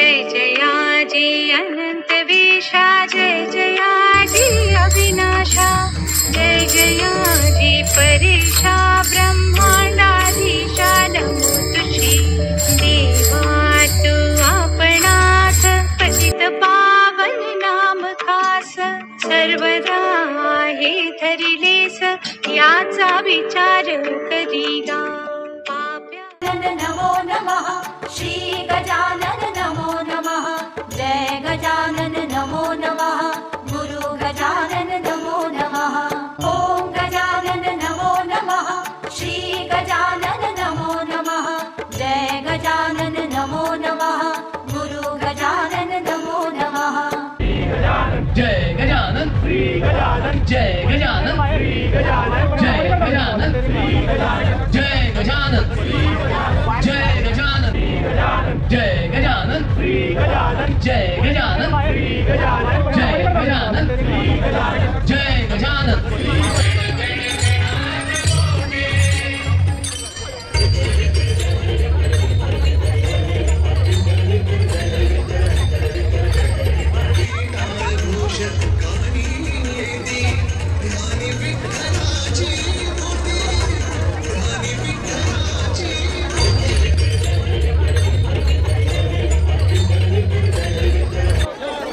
जय जयाजी अनंत विशा, जय जयाजी अविनाशा, जय जयाजी परेशा ब्रह्मांडाधीशा, नमो तुझी देवा तू आपणास, पतित पावन नाम खास, सर्वदा हे धरिलेस याचा विचार करीला. नमो नमः श्री गजानन नमो नमः, जय गजानन नमो नमः, गुरु गजानन नमो नमः, ओम गजानन नमो नमः, श्री गजानन नमो नमः, जय गजानन नमो नमः, गुरु गजानन नमो नमः. जय गजानन श्री गजानन, जय गजानन श्री गजानन, जय गजानन श्री गजानन, जय गजानन श्री गजानन, जय गजानन, जय गजानन श्री गजानन, जय गजानन श्री गजानन, जय गजानन श्री गजानन,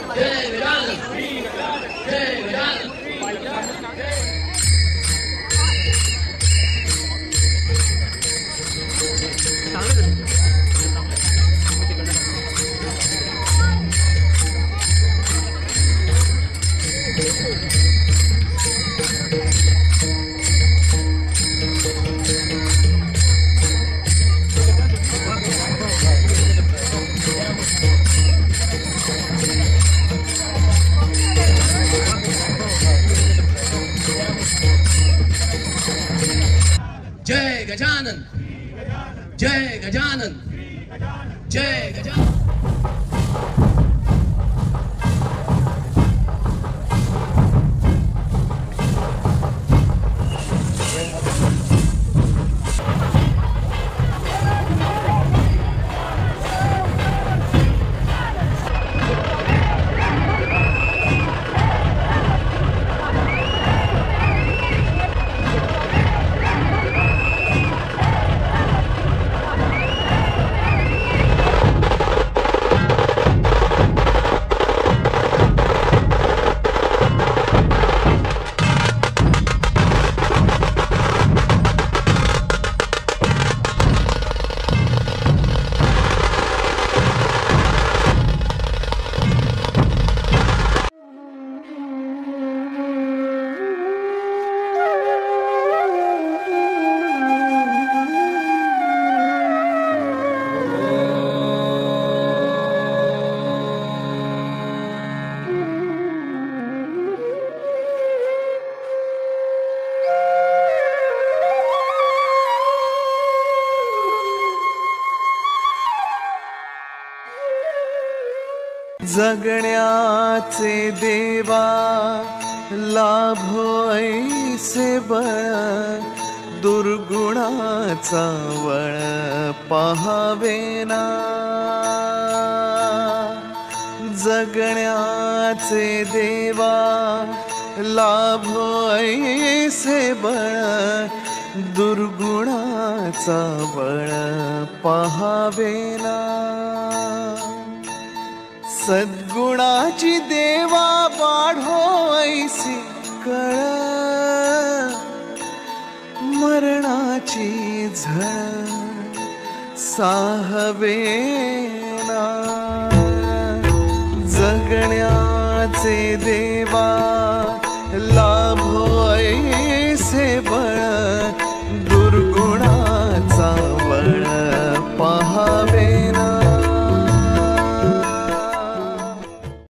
जय गजानन श्री गजानन, जय गजानन, जय गजानन. जगण्याचे देवा लाभो ऐसे बळ, दुर्गुणाचा वळ पाहावेना. जगण्याचे देवा लाभो ऐसे बळ, दुर्गुणाचा वळ पाहावेना. सद्गुणाची देवा वाढो ऐसी कळ, मरणाची झळ साहवेना. जगण्याचे देवा